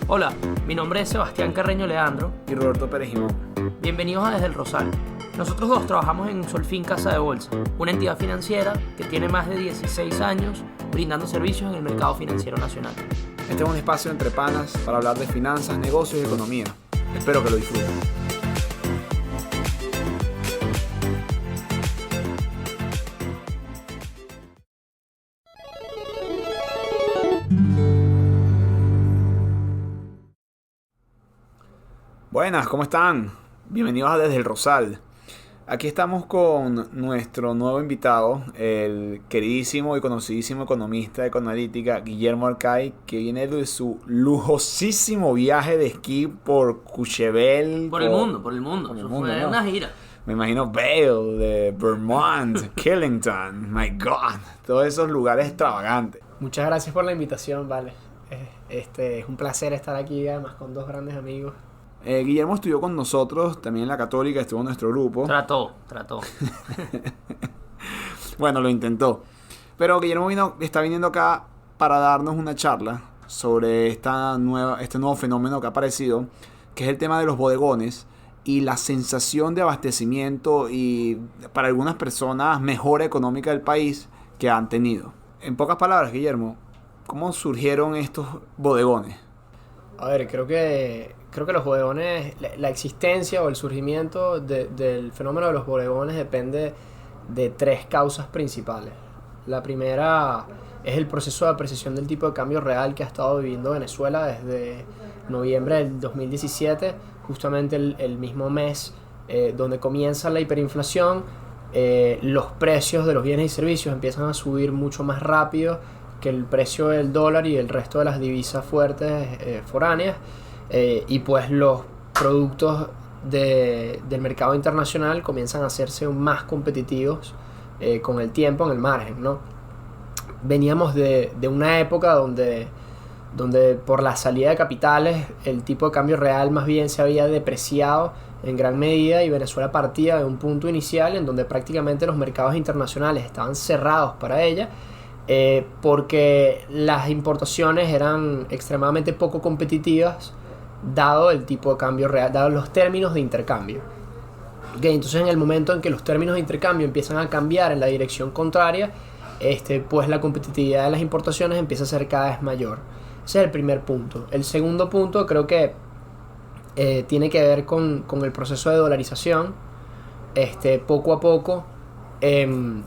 Hola, mi nombre es Sebastián Carreño Leandro. Y Roberto Pérez Jimón. Bienvenidos a Desde el Rosal. Nosotros dos trabajamos en Solfin Casa de Bolsa, una entidad financiera que tiene más de 16 años brindando servicios en el mercado financiero nacional. Este es un espacio entre panas para hablar de finanzas, negocios y economía. Espero que lo disfruten. Buenas, ¿cómo están? Bienvenidos a Desde el Rosal. Aquí estamos con nuestro nuevo invitado, el queridísimo y conocidísimo economista de Ecoanalítica, Guillermo Arcay, que viene de su lujosísimo viaje de esquí por Courchevel. Por el mundo. Fue ¿no? una gira. Me imagino Vail, de Vermont, Killington, my God, todos esos lugares extravagantes. Muchas gracias por la invitación, vale. Es un placer estar aquí, además con dos grandes amigos. Guillermo estudió con nosotros, también en la Católica, estuvo en nuestro grupo. Trató. Bueno, lo intentó. Pero Guillermo está viniendo acá para darnos una charla sobre este nuevo fenómeno que ha aparecido, que es el tema de los bodegones y la sensación de abastecimiento y, para algunas personas, mejora económica del país que han tenido. En pocas palabras, Guillermo, ¿cómo surgieron estos bodegones? A ver, creo que los bodegones, la existencia o el surgimiento del fenómeno de los bodegones depende de tres causas principales. La primera es el proceso de apreciación del tipo de cambio real que ha estado viviendo Venezuela desde noviembre del 2017, justamente el mismo mes donde comienza la hiperinflación. Los precios de los bienes y servicios empiezan a subir mucho más rápido que el precio del dólar y el resto de las divisas fuertes foráneas, y pues los productos del mercado internacional comienzan a hacerse más competitivos con el tiempo en el margen, ¿no? Veníamos de una época donde por la salida de capitales el tipo de cambio real más bien se había depreciado en gran medida, y Venezuela partía de un punto inicial en donde prácticamente los mercados internacionales estaban cerrados para ella, porque las importaciones eran extremadamente poco competitivas dado el tipo de cambio real, dado los términos de intercambio. Okay, entonces en el momento en que los términos de intercambio empiezan a cambiar en la dirección contraria, pues la competitividad de las importaciones empieza a ser cada vez mayor. Ese es el primer punto. El segundo punto creo que tiene que ver con el proceso de dolarización. Poco a poco, en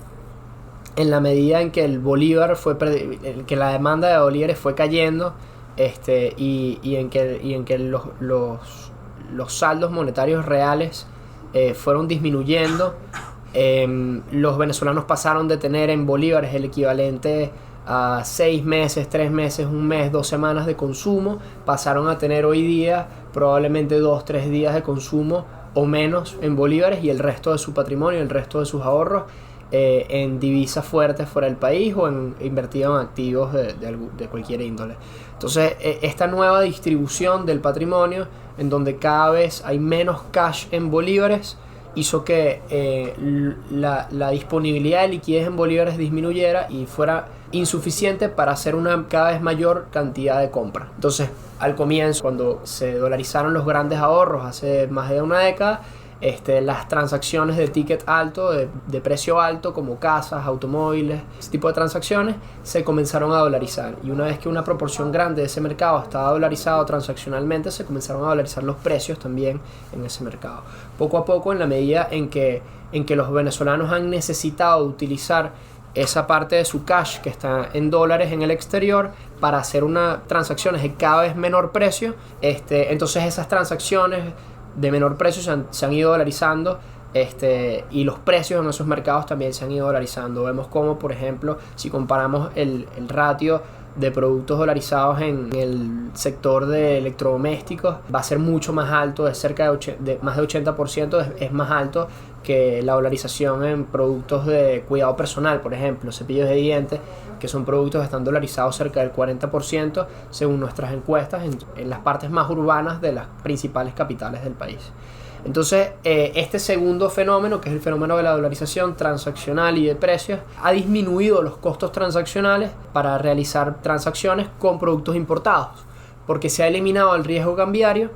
la medida en que el bolívar que la demanda de bolívares fue cayendo, y en que los saldos monetarios reales fueron disminuyendo, los venezolanos pasaron de tener en bolívares el equivalente a 6 meses, 3 meses, 1 mes, 2 semanas de consumo, pasaron a tener hoy día probablemente 2-3 días de consumo o menos en bolívares, y el resto de su patrimonio, el resto de sus ahorros en divisas fuertes fuera del país o invertido en activos de cualquier índole. Entonces, esta nueva distribución del patrimonio, en donde cada vez hay menos cash en bolívares, hizo que la disponibilidad de liquidez en bolívares disminuyera y fuera insuficiente para hacer una cada vez mayor cantidad de compra. Entonces, al comienzo, cuando se dolarizaron los grandes ahorros hace más de una década, las transacciones de ticket alto, de precio alto, como casas, automóviles, ese tipo de transacciones, se comenzaron a dolarizar. Y una vez que una proporción grande de ese mercado estaba dolarizado transaccionalmente, se comenzaron a dolarizar los precios también en ese mercado. Poco a poco, en la medida en que los venezolanos han necesitado utilizar esa parte de su cash que está en dólares en el exterior para hacer transacciones de cada vez menor precio, entonces esas transacciones de menor precio se han ido dolarizando, y los precios en esos mercados también se han ido dolarizando. Vemos como, por ejemplo, si comparamos el ratio de productos dolarizados en el sector de electrodomésticos, va a ser mucho más alto, de cerca de más de 80%, es más alto que la dolarización en productos de cuidado personal, por ejemplo, cepillos de dientes, que son productos que están dolarizados cerca del 40%, según nuestras encuestas, en las partes más urbanas de las principales capitales del país. Entonces, este segundo fenómeno, que es el fenómeno de la dolarización transaccional y de precios, ha disminuido los costos transaccionales para realizar transacciones con productos importados. porque se ha eliminado el riesgo cambiario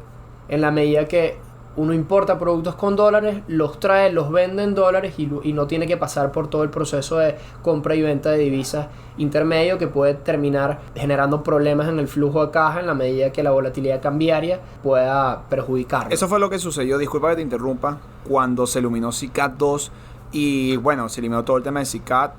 en la medida que uno importa productos con dólares, los trae, los vende en dólares y no tiene que pasar por todo el proceso de compra y venta de divisas intermedio que puede terminar generando problemas en el flujo de caja en la medida que la volatilidad cambiaria pueda perjudicar. Eso fue lo que sucedió, disculpa que te interrumpa, cuando se eliminó SICAD 2 y bueno, se eliminó todo el tema de SICAD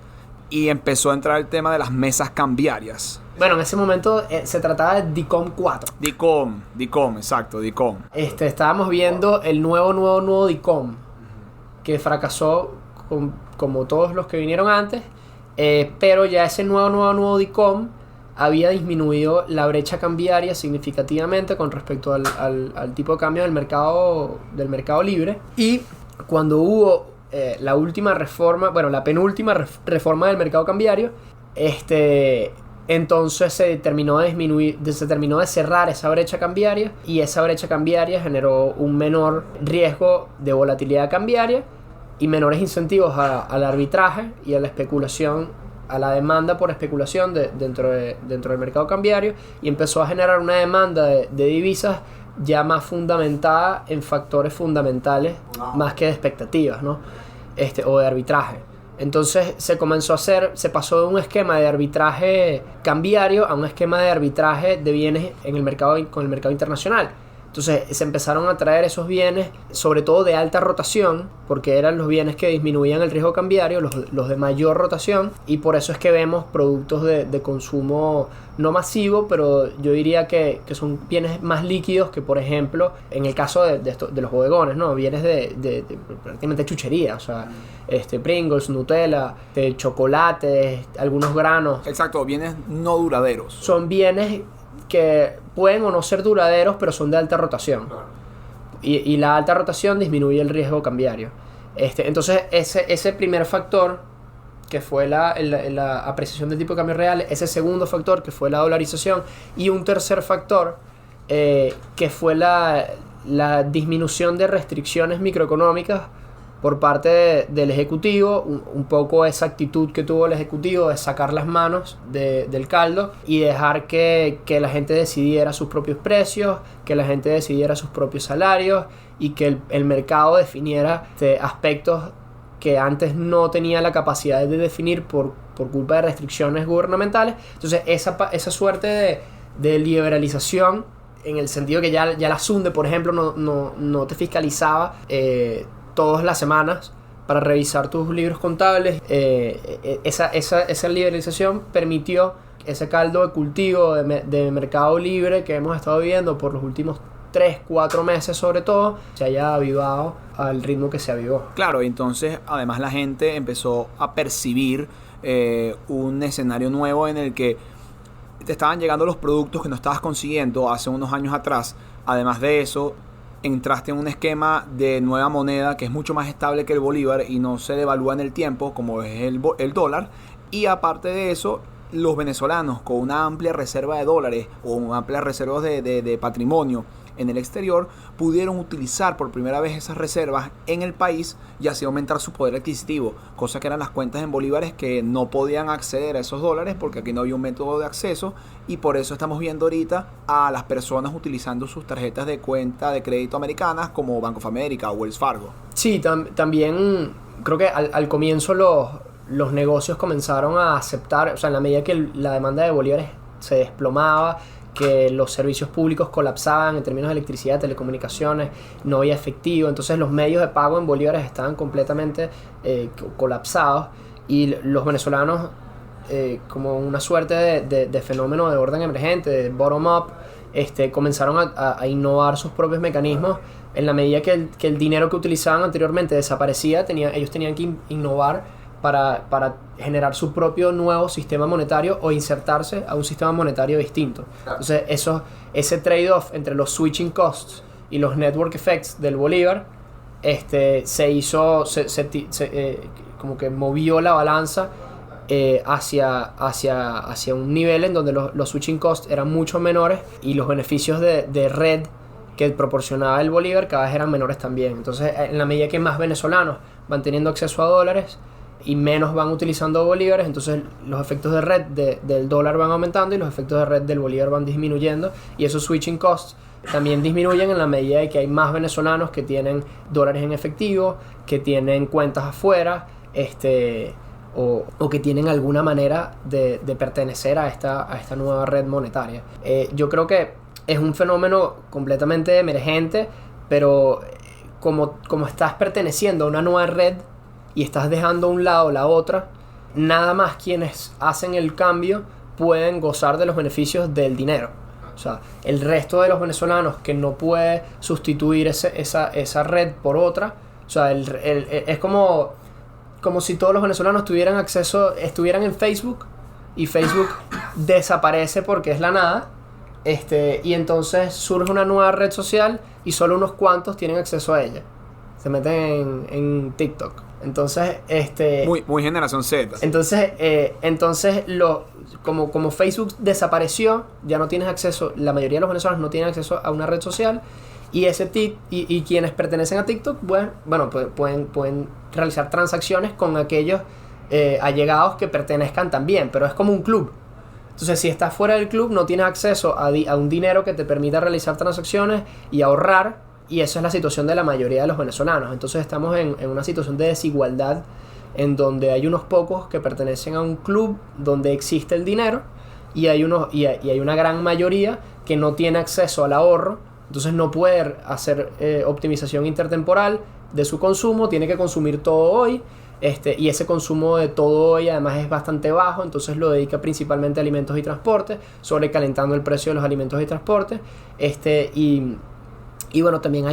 y empezó a entrar el tema de las mesas cambiarias. Bueno, en ese momento se trataba de DICOM 4. DICOM, exacto, DICOM. Estábamos viendo el nuevo DICOM, que fracasó como todos los que vinieron antes, pero ya ese nuevo DICOM había disminuido la brecha cambiaria significativamente con respecto al tipo de cambio del mercado libre. Y cuando hubo la última reforma, bueno, la penúltima reforma del mercado cambiario, entonces se terminó de cerrar esa brecha cambiaria y esa brecha cambiaria generó un menor riesgo de volatilidad cambiaria y menores incentivos al arbitraje y a la especulación, a la demanda por especulación dentro del mercado cambiario, y empezó a generar una demanda de divisas ya más fundamentada en factores fundamentales más que de expectativas, ¿no? O de arbitraje. Entonces se pasó de un esquema de arbitraje cambiario a un esquema de arbitraje de bienes con el mercado internacional. Entonces se empezaron a traer esos bienes, sobre todo de alta rotación, porque eran los bienes que disminuían el riesgo cambiario, los de mayor rotación, y por eso es que vemos productos de consumo no masivo, pero yo diría que son bienes más líquidos que, por ejemplo, en el caso de los bodegones, ¿no? Bienes de prácticamente chuchería, o sea, Pringles, Nutella, chocolates, algunos granos. Exacto, bienes no duraderos. Son bienes que pueden o no ser duraderos, pero son de alta rotación. Claro. Y la alta rotación disminuye el riesgo cambiario. Entonces, ese primer factor, que fue la apreciación del tipo de cambio real, ese segundo factor, que fue la dolarización, y un tercer factor, que fue la disminución de restricciones microeconómicas por parte del Ejecutivo, un poco esa actitud que tuvo el Ejecutivo de sacar las manos del caldo y dejar que la gente decidiera sus propios precios, que la gente decidiera sus propios salarios y que el mercado definiera aspectos que antes no tenía la capacidad de definir por culpa de restricciones gubernamentales. Entonces esa suerte de liberalización, en el sentido que ya la SUNDE, por ejemplo, no te fiscalizaba todas las semanas para revisar tus libros contables, esa liberalización permitió ese caldo de cultivo de mercado libre que hemos estado viviendo por los últimos 3-4 meses, sobre todo, se haya avivado al ritmo que se avivó. Claro, entonces además la gente empezó a percibir un escenario nuevo en el que te estaban llegando los productos que no estabas consiguiendo hace unos años atrás. Además de eso, entraste en un esquema de nueva moneda que es mucho más estable que el bolívar y no se devalúa en el tiempo como es el dólar. Y aparte de eso, los venezolanos con una amplia reserva de dólares o una amplia reserva de patrimonio en el exterior pudieron utilizar por primera vez esas reservas en el país y así aumentar su poder adquisitivo, cosa que eran las cuentas en bolívares que no podían acceder a esos dólares porque aquí no había un método de acceso, y por eso estamos viendo ahorita a las personas utilizando sus tarjetas de cuenta de crédito americanas como Bank of America o Wells Fargo. Sí, también creo que al comienzo los negocios comenzaron a aceptar, o sea, en la medida que la demanda de bolívares se desplomaba, que los servicios públicos colapsaban en términos de electricidad, telecomunicaciones, no había efectivo, entonces los medios de pago en bolívares estaban completamente colapsados, y los venezolanos, como una suerte de fenómeno de orden emergente, de bottom up, comenzaron a innovar sus propios mecanismos. En la medida que el dinero que utilizaban anteriormente desaparecía, ellos tenían que innovar para generar su propio nuevo sistema monetario o insertarse a un sistema monetario distinto. Entonces ese trade-off entre los switching costs y los network effects del bolívar como que movió la balanza hacia un nivel en donde los switching costs eran mucho menores y los beneficios de red que proporcionaba el bolívar cada vez eran menores también. Entonces, en la medida que más venezolanos van teniendo acceso a dólares, y menos van utilizando bolívares, entonces los efectos de red del dólar van aumentando y los efectos de red del bolívar van disminuyendo, y esos switching costs también disminuyen en la medida de que hay más venezolanos que tienen dólares en efectivo, que tienen cuentas afuera, o que tienen alguna manera de pertenecer a esta nueva red monetaria. Yo creo que es un fenómeno completamente emergente, pero como estás perteneciendo a una nueva red y estás dejando a un lado la otra, nada más quienes hacen el cambio pueden gozar de los beneficios del dinero. O sea, el resto de los venezolanos que no puede sustituir esa red por otra, o sea, es como si todos los venezolanos estuvieran en Facebook, y Facebook desaparece porque es la nada, y entonces surge una nueva red social y solo unos cuantos tienen acceso a ella. Se meten en TikTok. Entonces, muy generación Z. Entonces como Facebook desapareció, ya no tienes acceso, la mayoría de los venezolanos no tienen acceso a una red social, y quienes pertenecen a TikTok, pueden realizar transacciones con aquellos allegados que pertenezcan también, pero es como un club. Entonces, si estás fuera del club, no tienes acceso a un dinero que te permita realizar transacciones y ahorrar, y esa es la situación de la mayoría de los venezolanos. Entonces estamos en una situación de desigualdad, en donde hay unos pocos que pertenecen a un club donde existe el dinero, y hay una gran mayoría que no tiene acceso al ahorro, entonces no puede hacer optimización intertemporal de su consumo, tiene que consumir todo hoy, y ese consumo de todo hoy además es bastante bajo, entonces lo dedica principalmente a alimentos y transporte, sobrecalentando el precio de los alimentos y transporte, y bueno, también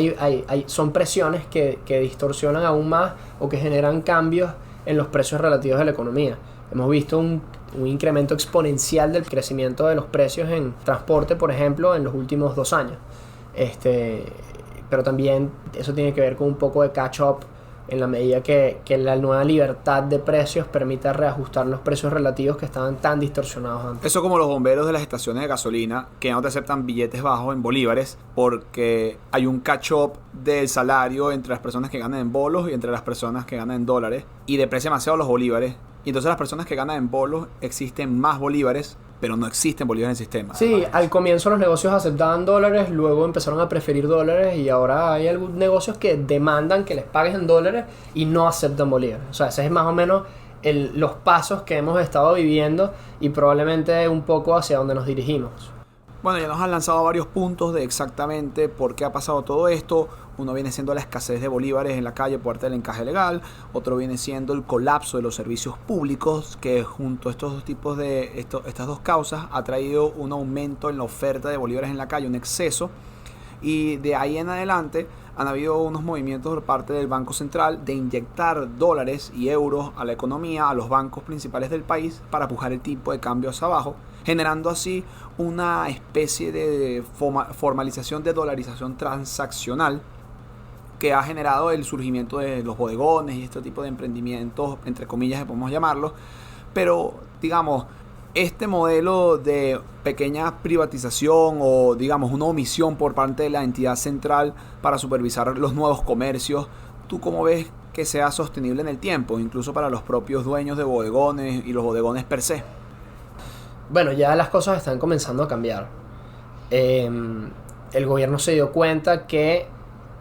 son presiones que distorsionan aún más o que generan cambios en los precios relativos de la economía. Hemos visto un incremento exponencial del crecimiento de los precios en transporte, por ejemplo, en los últimos 2 años. Pero también eso tiene que ver con un poco de catch-up, en la medida que la nueva libertad de precios permita reajustar los precios relativos que estaban tan distorsionados antes. Eso como los bomberos de las estaciones de gasolina, que no te aceptan billetes bajos en bolívares porque hay un catch-up del salario entre las personas que ganan en bolos y entre las personas que ganan en dólares, y deprecia demasiado los bolívares, y entonces las personas que ganan en bolos existen más bolívares, pero no existen bolívares en el sistema. Sí, al comienzo los negocios aceptaban dólares, luego empezaron a preferir dólares, y ahora hay algunos negocios que demandan que les pagues en dólares y no aceptan bolívares. O sea, ese es más o menos los pasos que hemos estado viviendo, y probablemente un poco hacia donde nos dirigimos. Bueno, ya nos han lanzado varios puntos de exactamente por qué ha pasado todo esto. Uno viene siendo la escasez de bolívares en la calle por parte del encaje legal. Otro viene siendo el colapso de los servicios públicos, que junto a estas dos causas ha traído un aumento en la oferta de bolívares en la calle, un exceso. Y de ahí en adelante han habido unos movimientos por parte del Banco Central de inyectar dólares y euros a la economía, a los bancos principales del país, para pujar el tipo de cambio hacia abajo, generando así una especie de formalización de dolarización transaccional, que ha generado el surgimiento de los bodegones y este tipo de emprendimientos, entre comillas, que podemos llamarlos. Pero, digamos, este modelo de pequeña privatización, o digamos una omisión por parte de la entidad central para supervisar los nuevos comercios, ¿tú cómo ves que sea sostenible en el tiempo, incluso para los propios dueños de bodegones y los bodegones per se? Bueno, ya las cosas están comenzando a cambiar. El gobierno se dio cuenta que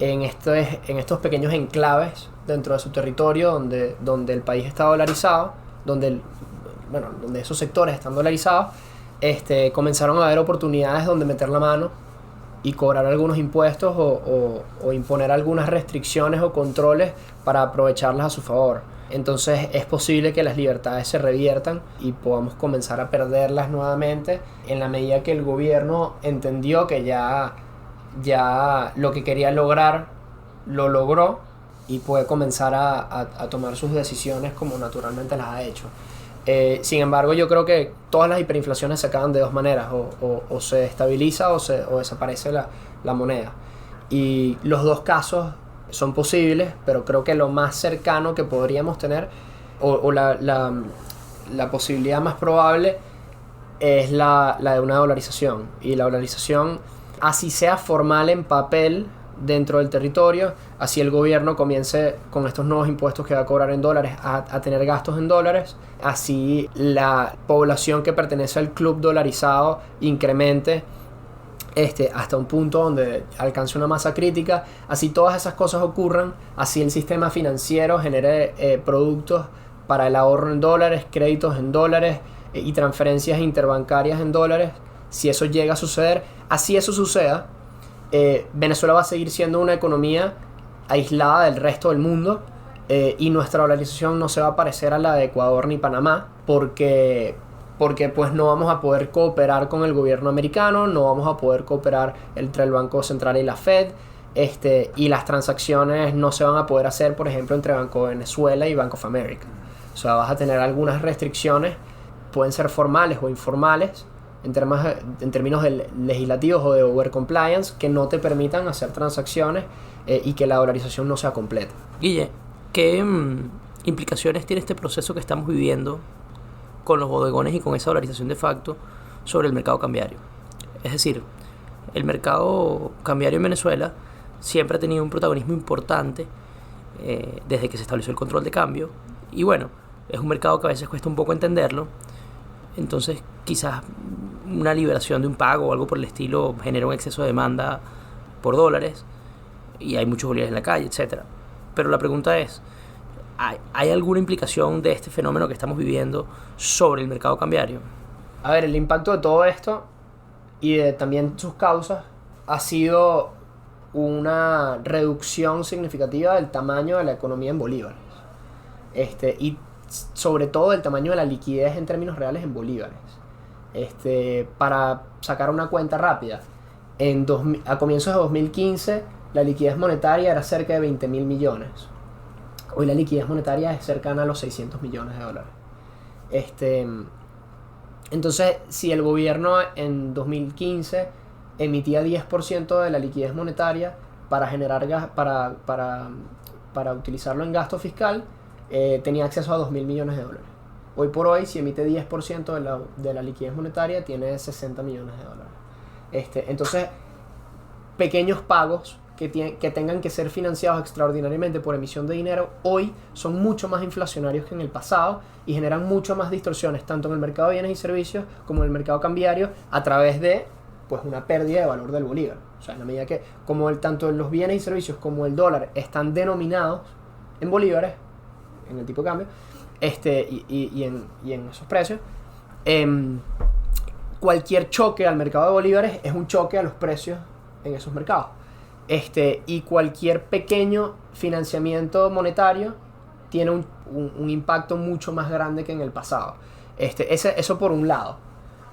en estos pequeños enclaves dentro de su territorio, donde el país está dolarizado, donde esos sectores están dolarizados, comenzaron a haber oportunidades donde meter la mano y cobrar algunos impuestos, o imponer algunas restricciones o controles para aprovecharlas a su favor. Entonces es posible que las libertades se reviertan y podamos comenzar a perderlas nuevamente, en la medida que el gobierno entendió que ya lo que quería lograr lo logró, y puede comenzar a tomar sus decisiones como naturalmente las ha hecho. Sin embargo, yo creo que todas las hiperinflaciones se acaban de dos maneras: o se estabiliza o desaparece la moneda. Y los dos casos son posibles, pero creo que lo más cercano que podríamos tener, o la posibilidad más probable, es la de una dolarización. Y la dolarización, así sea formal en papel, dentro del territorio, así el gobierno comience con estos nuevos impuestos que va a cobrar en dólares a tener gastos en dólares, así la población que pertenece al club dolarizado incremente hasta un punto donde alcance una masa crítica, así todas esas cosas ocurran, así el sistema financiero genere productos para el ahorro en dólares, créditos en dólares y transferencias interbancarias en dólares. Si eso llega a suceder, así eso suceda, Venezuela va a seguir siendo una economía aislada del resto del mundo, y nuestra dolarización no se va a parecer a la de Ecuador ni Panamá, porque pues no vamos a poder cooperar con el gobierno americano, no vamos a poder cooperar entre el Banco Central y la Fed, y las transacciones no se van a poder hacer, por ejemplo, entre Banco de Venezuela y Bank of America. O sea, vas a tener algunas restricciones, pueden ser formales o informales, en términos legislativos o de over compliance, que no te permitan hacer transacciones y que la dolarización no sea completa. Guille, ¿qué implicaciones tiene este proceso que estamos viviendo con los bodegones y con esa dolarización de facto sobre el mercado cambiario? Es decir, el mercado cambiario en Venezuela siempre ha tenido un protagonismo importante desde que se estableció el control de cambio, y bueno, es un mercado que a veces cuesta un poco entenderlo. Entonces quizás una liberación de un pago o algo por el estilo genera un exceso de demanda por dólares y hay muchos bolívares en la calle, etc. Pero la pregunta es, ¿hay alguna implicación de este fenómeno que estamos viviendo sobre el mercado cambiario? A ver, el impacto de todo esto y de también sus causas ha sido una reducción significativa del tamaño de la economía en bolívares, y sobre todo el tamaño de la liquidez en términos reales en bolívares. Para sacar una cuenta rápida, a comienzos de 2015 la liquidez monetaria era cerca de 20.000 millones. Hoy la liquidez monetaria es cercana a los 600 millones de dólares. Entonces, si el gobierno en 2015 emitía 10% de la liquidez monetaria para generar para utilizarlo en gasto fiscal, tenía acceso a 2.000 millones de dólares. Hoy por hoy, si emite 10% de la liquidez monetaria, tiene 60 millones de dólares. Entonces, pequeños pagos que tengan que ser financiados extraordinariamente por emisión de dinero, hoy son mucho más inflacionarios que en el pasado y generan mucho más distorsiones, tanto en el mercado de bienes y servicios como en el mercado cambiario, a través de pues una pérdida de valor del bolívar. O sea, en la medida que tanto los bienes y servicios como el dólar están denominados en bolívares, en el tipo de cambio, y en esos precios, cualquier choque al mercado de bolívares es un choque a los precios en esos mercados. Y cualquier pequeño financiamiento monetario tiene un impacto mucho más grande que en el pasado. Eso por un lado.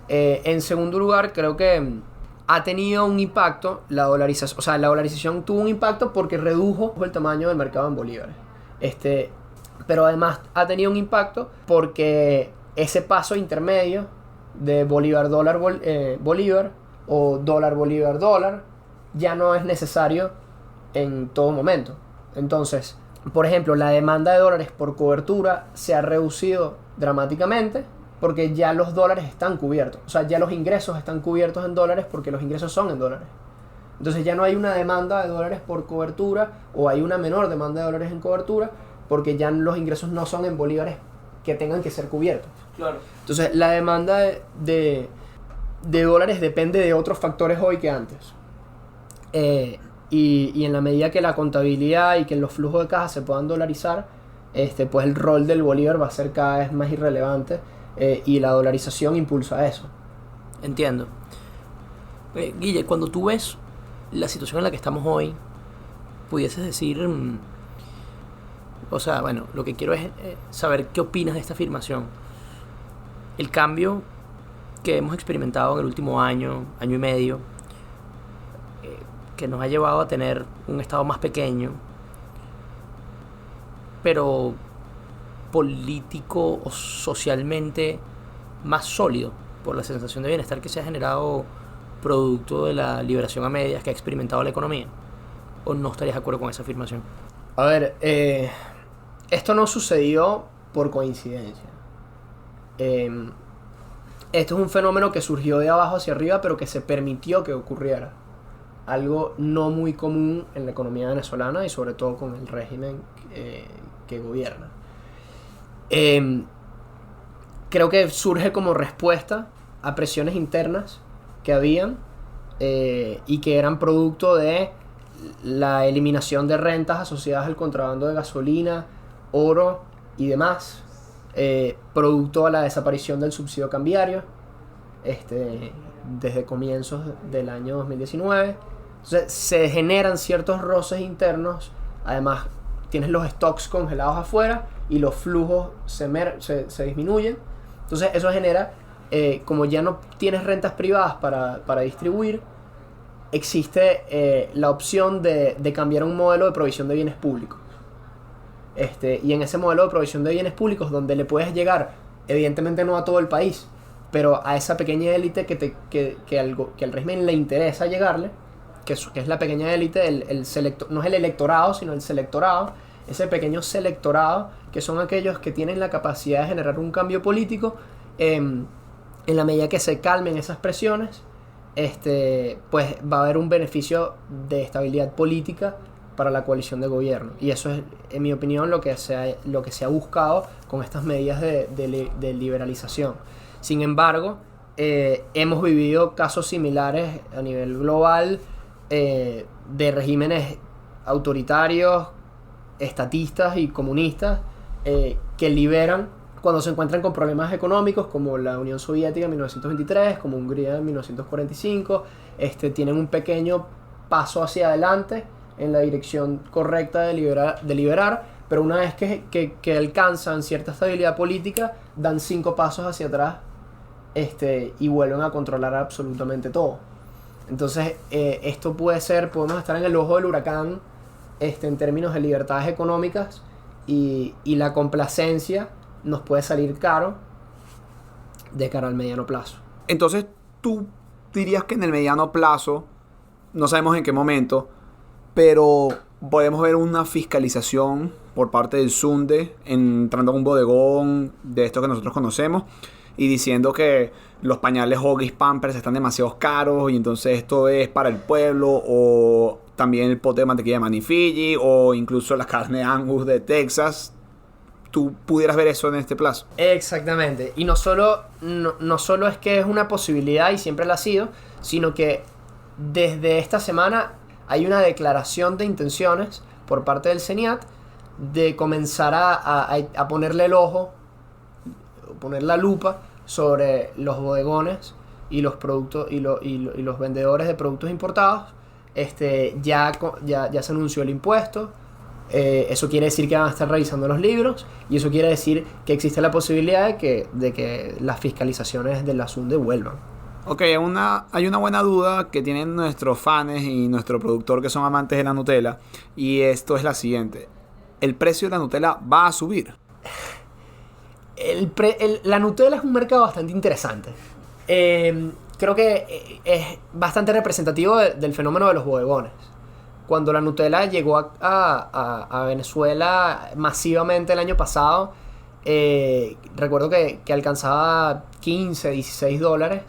En segundo lugar, creo que ha tenido un impacto la dolarización. O sea, la dolarización tuvo un impacto porque redujo el tamaño del mercado en bolívares. Pero además ha tenido un impacto porque ese paso intermedio de bolívar-dólar bolívar o dólar-bolívar-dólar ya no es necesario en todo momento. Entonces, por ejemplo, la demanda de dólares por cobertura se ha reducido dramáticamente porque ya los dólares están cubiertos. O sea, ya los ingresos están cubiertos en dólares porque los ingresos son en dólares. Entonces ya no hay una demanda de dólares por cobertura, o hay una menor demanda de dólares en cobertura porque ya los ingresos no son en bolívares que tengan que ser cubiertos. Claro. Entonces la demanda de dólares depende de otros factores hoy que antes. Y en la medida que la contabilidad y que los flujos de caja se puedan dolarizar, pues el rol del bolívar va a ser cada vez más irrelevante, y la dolarización impulsa eso. Entiendo. Guille, cuando tú ves la situación en la que estamos hoy, pudieses decir, o sea, bueno, lo que quiero es saber qué opinas de esta afirmación. El cambio que hemos experimentado en el último año y medio, que nos ha llevado a tener un estado más pequeño, pero político o socialmente más sólido, por la sensación de bienestar que se ha generado producto de la liberación a medias que ha experimentado la economía. ¿O no estarías de acuerdo con esa afirmación? A ver, esto no sucedió por coincidencia. Esto es un fenómeno que surgió de abajo hacia arriba, pero que se permitió que ocurriera. algo no muy común en la economía venezolana y sobre todo con el régimen que gobierna. Creo que surge como respuesta a presiones internas que habían y que eran producto de la eliminación de rentas asociadas al contrabando de gasolina, oro y demás, producto a la desaparición del subsidio cambiario desde comienzos del año 2019. Entonces se generan ciertos roces internos. Además tienes los stocks congelados afuera y los flujos se disminuyen. Entonces eso genera, como ya no tienes rentas privadas para distribuir, existe la opción de cambiar a un modelo de provisión de bienes públicos. Y en ese modelo de provisión de bienes públicos, donde le puedes llegar, evidentemente no a todo el país, pero a esa pequeña élite que al régimen le interesa llegarle, que es la pequeña élite, no es el electorado, sino el selectorado, ese pequeño selectorado, que son aquellos que tienen la capacidad de generar un cambio político, en la medida que se calmen esas presiones, pues va a haber un beneficio de estabilidad política para la coalición de gobierno. Y eso es, en mi opinión, lo que se ha buscado con estas medidas de liberalización. Sin embargo, hemos vivido casos similares a nivel global de regímenes autoritarios, estatistas y comunistas que liberan cuando se encuentran con problemas económicos, como la Unión Soviética en 1923, como Hungría en 1945. Tienen un pequeño paso hacia adelante en la dirección correcta de liberar, pero una vez que alcanzan cierta estabilidad política, dan 5 pasos hacia atrás y vuelven a controlar absolutamente todo. Entonces esto podemos estar en el ojo del huracán en términos de libertades económicas, y la complacencia nos puede salir caro de cara al mediano plazo. Entonces, tú dirías que en el mediano plazo, no sabemos en qué momento, pero podemos ver una fiscalización por parte del SUNDE entrando a un bodegón de esto que nosotros conocemos y diciendo que los pañales Huggies Pampers están demasiado caros y entonces esto es para el pueblo, o también el pote de mantequilla de Manifigi, o incluso la carne Angus de Texas. ¿Tú pudieras ver eso en este plazo? Exactamente. Y no solo es que es una posibilidad y siempre la ha sido, sino que desde esta semana hay una declaración de intenciones por parte del CENIAT de comenzar a ponerle el ojo, poner la lupa sobre los bodegones y los productos y los vendedores de productos importados. Ya se anunció el impuesto. Eso quiere decir que van a estar revisando los libros, y eso quiere decir que existe la posibilidad de que las fiscalizaciones de la SUNDE vuelvan. Ok, hay una buena duda que tienen nuestros fans y nuestro productor, que son amantes de la Nutella, y esto es la siguiente: ¿el precio de la Nutella va a subir? La Nutella es un mercado bastante interesante. Creo que es bastante representativo del fenómeno de los bodegones. Cuando la Nutella llegó a Venezuela masivamente el año pasado, recuerdo que alcanzaba 15, 16 dólares.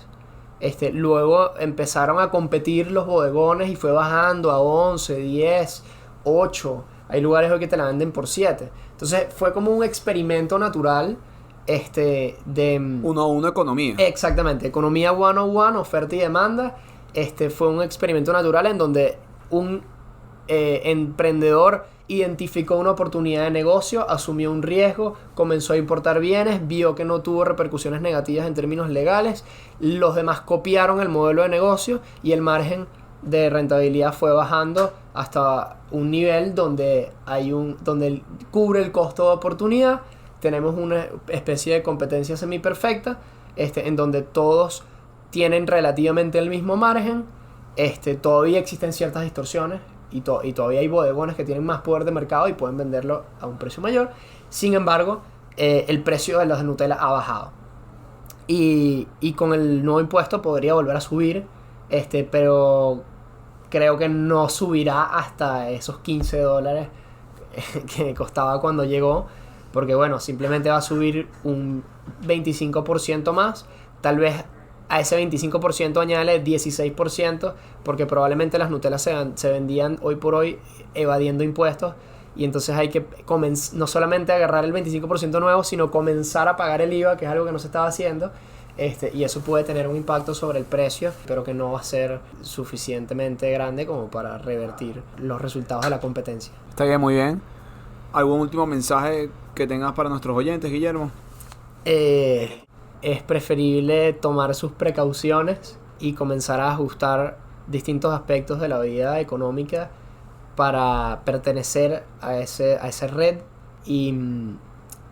Luego empezaron a competir los bodegones y fue bajando a 11, 10, 8. Hay lugares hoy que te la venden por 7. Entonces fue como un experimento natural de 1-1 economía. Exactamente, economía 101, oferta y demanda. Fue un experimento natural en donde un emprendedor identificó una oportunidad de negocio, asumió un riesgo, comenzó a importar bienes, vio que no tuvo repercusiones negativas en términos legales, los demás copiaron el modelo de negocio y el margen de rentabilidad fue bajando hasta un nivel donde cubre el costo de oportunidad. Tenemos una especie de competencia semiperfecta, en donde todos tienen relativamente el mismo margen. Todavía existen ciertas distorsiones y todavía hay bodegones que tienen más poder de mercado y pueden venderlo a un precio mayor. Sin embargo, el precio de los de Nutella ha bajado. Y con el nuevo impuesto podría volver a subir, pero creo que no subirá hasta esos 15 dólares que costaba cuando llegó, porque bueno, simplemente va a subir un 25% más. Tal vez a ese 25% añade 16%, porque probablemente las Nutellas se vendían hoy por hoy evadiendo impuestos, y entonces hay que no solamente agarrar el 25% nuevo, sino comenzar a pagar el IVA, que es algo que no se estaba haciendo, y eso puede tener un impacto sobre el precio, pero que no va a ser suficientemente grande como para revertir los resultados de la competencia. Está bien, muy bien. ¿Algún último mensaje que tengas para nuestros oyentes, Guillermo? Es preferible tomar sus precauciones y comenzar a ajustar distintos aspectos de la vida económica para pertenecer a esa red, y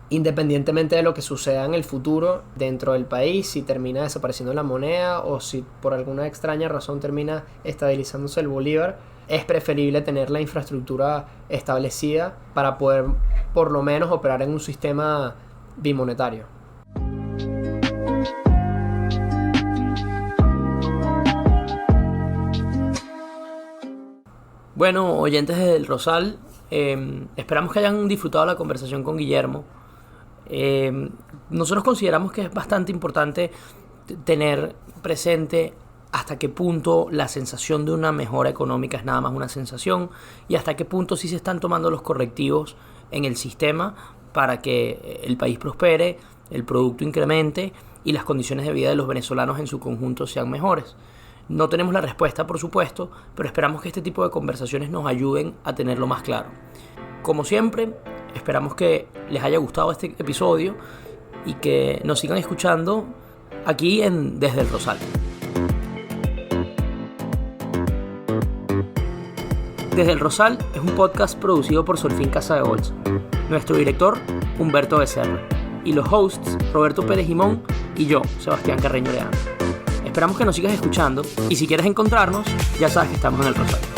independientemente de lo que suceda en el futuro dentro del país, si termina desapareciendo la moneda o si por alguna extraña razón termina estabilizándose el bolívar, es preferible tener la infraestructura establecida para poder por lo menos operar en un sistema bimonetario. Bueno, oyentes del Rosal, esperamos que hayan disfrutado la conversación con Guillermo. Nosotros consideramos que es bastante importante tener presente hasta qué punto la sensación de una mejora económica es nada más una sensación, y hasta qué punto sí se están tomando los correctivos en el sistema para que el país prospere, el producto incremente y las condiciones de vida de los venezolanos en su conjunto sean mejores. No tenemos la respuesta, por supuesto, pero esperamos que este tipo de conversaciones nos ayuden a tenerlo más claro. Como siempre, esperamos que les haya gustado este episodio y que nos sigan escuchando aquí en Desde el Rosal. Desde el Rosal es un podcast producido por Solfín Casa de Bolsa. Nuestro director, Humberto Becerra. Y los hosts, Roberto Pérez Jimón y yo, Sebastián Carreño Leandro. Esperamos que nos sigas escuchando y si quieres encontrarnos, ya sabes que estamos en el Rosal.